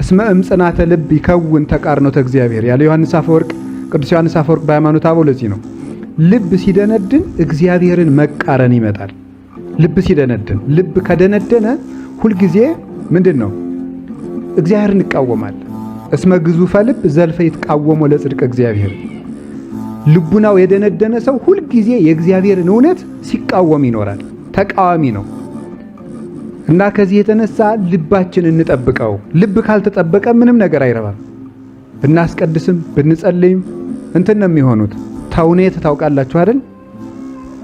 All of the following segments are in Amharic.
እስመ እምጽናተ ልብ ይከውን ተቃርኖተ እግዚአብሔር ያለ ዮሐንስ አፈወርቅ ቅዱስ ዮሐንስ አፈወርቅ በሃይማኖተ አበው ለዚህ ነው ልብ ሲደነድን እግዚአብሔርን መቃረን ይመጣል። ልብ ሲደነድን ልብ ከደነደነ ሁሉ ጊዜ ምንድነው እግዚአብሔርን ይቃወማል። እስመ ግዙፈ ልብ ዘልፈ ይትቃወሞ ለጽድቅ እግዚአብሔር ልቡናው የደነደነ ሰው ሁሉ ጊዜ የእግዚአብሔርን እውነት ሲቃወም ይኖራል። ተቃዋሚ ነው። እና ከዚህ የተነሳ ልባችን እንጠብቀው። ልብ ካልተጠበቀ ምንም ነገር አይረባም። ብናስቀድስም ብንጸልይም እንትን ነው የሚሆኑት። ተውኔት ታውቃላችሁ አይደል?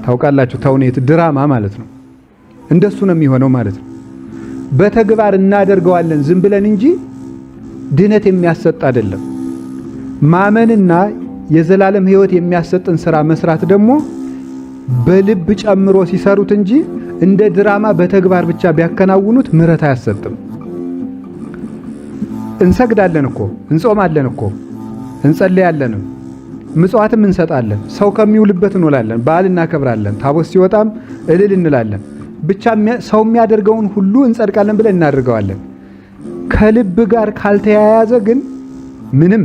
ታውቃላችሁ። ተውኔት ድራማ ማለት ነው። እንደሱ ነው የሚሆነው ማለት ነው። በተግባር እናደርገዋለን ዝም ብለን እንጂ ድነት የሚያሰጥ አይደለም። ማመንና የዘላለም ሕይወት የሚያሰጥን ሥራ መስራት ደግሞ በልብ ጨምሮ ሲሰሩት እንጂ እንደ ድራማ በተግባር ብቻ ቢያከናውኑት ምሕረት አያሰጥም። እንሰግዳለን እኮ እንጾማለን እኮ እንጸልያለን ምጽዋትም እንሰጣለን። ሰው ከሚውልበት እንውላለን። በዓል እናከብራለን። ታቦት ሲወጣም እልል እንላለን። ብቻ ሰው የሚያደርገውን ሁሉ እንጸድቃለን ብለን እናደርገዋለን። ከልብ ጋር ካልተያያዘ ግን ምንም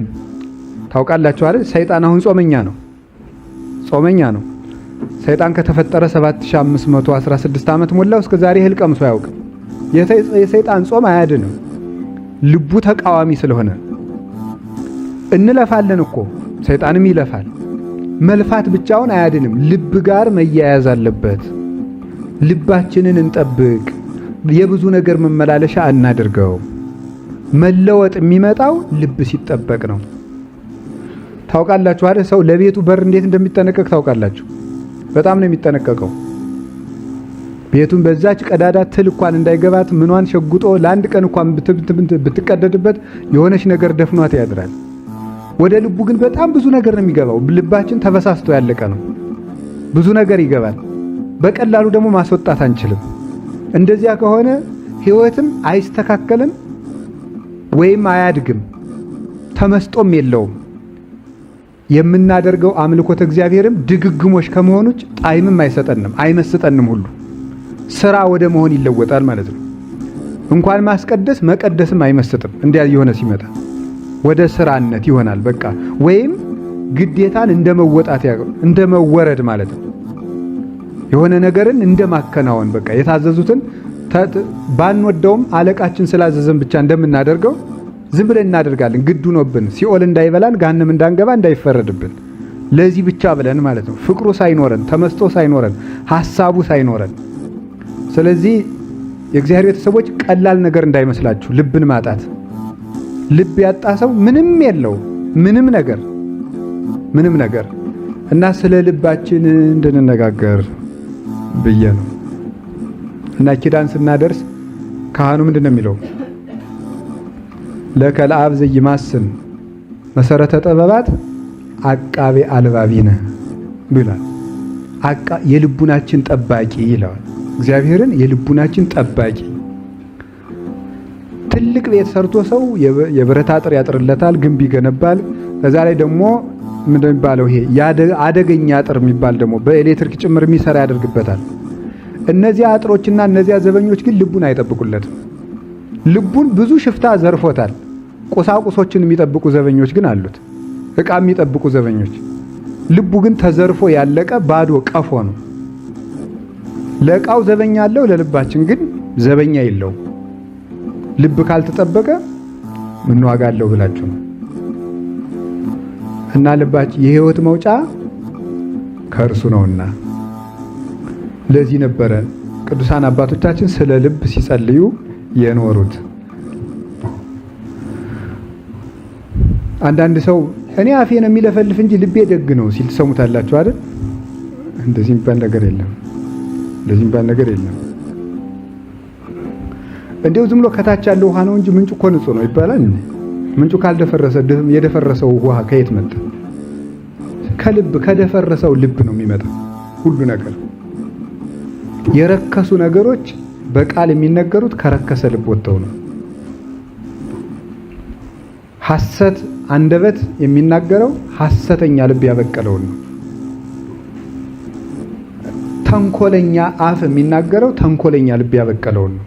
ታውቃላችሁ አይደል? ሰይጣን አሁን ጾመኛ ነው። ሰይጣን ከተፈጠረ 7516 ዓመት ሞላው። እስከ ዛሬ እህል ቀምሶ አያውቅም። የሰይጣን ጾም አያድንም። ልቡ ተቃዋሚ ስለሆነ እንለፋለን እኮ ሰይጣንም ይለፋል። መልፋት ብቻውን አያድንም። ልብ ጋር መያያዝ አለበት። ልባችንን እንጠብቅ። የብዙ ነገር መመላለሻ እናድርገው። መለወጥ የሚመጣው ልብ ሲጠበቅ ነው። ታውቃላችሁ አይደል? ሰው ለቤቱ በር እንዴት እንደሚጠነቀቅ ታውቃላችሁ? በጣም ነው የሚጠነቀቀው። ቤቱን በዛች ቀዳዳ ትል እንኳን እንዳይገባት ምኗን ሸጉጦ ለአንድ ቀን እንኳን ብትቀደድበት የሆነች ነገር ደፍኗት ያድራል። ወደ ልቡ ግን በጣም ብዙ ነገር ነው የሚገባው። ልባችን ተበሳስቶ ያለቀ ነው። ብዙ ነገር ይገባል። በቀላሉ ደግሞ ማስወጣት አንችልም። እንደዚያ ከሆነ ሕይወትም አይስተካከልም ወይም አያድግም፣ ተመስጦም የለውም። የምናደርገው አምልኮተ እግዚአብሔርም ድግግሞሽ ከመሆኑ ውጭ ጣዕምም አይሰጠንም፣ አይመስጠንም። ሁሉ ስራ ወደ መሆን ይለወጣል ማለት ነው። እንኳን ማስቀደስ መቀደስም አይመስጥም። እንዲያ የሆነ ሲመጣ ወደ ስራነት ይሆናል በቃ። ወይም ግዴታን እንደመወጣት እንደመወረድ ማለት ነው። የሆነ ነገርን እንደማከናወን በቃ የታዘዙትን ባንወደውም አለቃችን ስላዘዘን ብቻ እንደምናደርገው ዝም ብለን እናደርጋለን። ግዱ ነውብን ሲኦል እንዳይበላን ገሃነም እንዳንገባ እንዳይፈረድብን ለዚህ ብቻ ብለን ማለት ነው። ፍቅሩ ሳይኖረን፣ ተመስጦ ሳይኖረን፣ ሐሳቡ ሳይኖረን። ስለዚህ የእግዚአብሔር ቤተሰቦች ቀላል ነገር እንዳይመስላችሁ ልብን ማጣት። ልብ ያጣ ሰው ምንም የለው ምንም ነገር እና ስለ ልባችን እንድንነጋገር ብዬ ነው። እና ኪዳን ስናደርስ ካህኑ ምንድነው የሚለው? ለከልአብ ዘይማስን መሰረተ ጥበባት አቃቤ አልባቢነ ብሏል። የልቡናችን ጠባቂ ይለዋል። እግዚአብሔርን የልቡናችን ጠባቂ። ትልቅ ቤት ሰርቶ ሰው የብረት አጥር ያጥርለታል፣ ግንብ ይገነባል። ከዛ ላይ ደግሞ ምንድነው የሚባለው? ይሄ አደገኛ አጥር የሚባል ደግሞ በኤሌክትሪክ ጭምር የሚሰራ ያደርግበታል። እነዚያ አጥሮችና እነዚያ ዘበኞች ግን ልቡን አይጠብቁለትም። ልቡን ብዙ ሽፍታ ዘርፎታል። ቁሳቁሶችን የሚጠብቁ ዘበኞች ግን አሉት፣ ዕቃ የሚጠብቁ ዘበኞች። ልቡ ግን ተዘርፎ ያለቀ ባዶ ቀፎ ነው። ለዕቃው ዘበኛ አለው፣ ለልባችን ግን ዘበኛ የለውም። ልብ ካልተጠበቀ ምን ዋጋ አለው ብላችሁ ነው። እና ልባችን የሕይወት መውጫ ከእርሱ ነውና ለዚህ ነበረ ቅዱሳን አባቶቻችን ስለ ልብ ሲጸልዩ የኖሩት። አንዳንድ ሰው እኔ አፌ ነው የሚለፈልፍ እንጂ ልቤ ደግ ነው ሲል ትሰሙታላችሁ አይደል? እንደዚህ የሚባል ነገር የለም። እንደው ዝም ብሎ ከታች ያለው ውሃ ነው እንጂ ምንጩ እኮ ንጹህ ነው ይባላል። ምንጩ ካልደፈረሰ የደፈረሰው ውሃ ከየት መጣ? ከደፈረሰው ልብ ነው የሚመጣው ሁሉ ነገር። የረከሱ ነገሮች በቃል የሚነገሩት ከረከሰ ልብ ወጥተው ነው። ሐሰት አንደበት የሚናገረው ሐሰተኛ ልብ ያበቀለውን ነው። ተንኮለኛ አፍ የሚናገረው ተንኮለኛ ልብ ያበቀለውን ነው።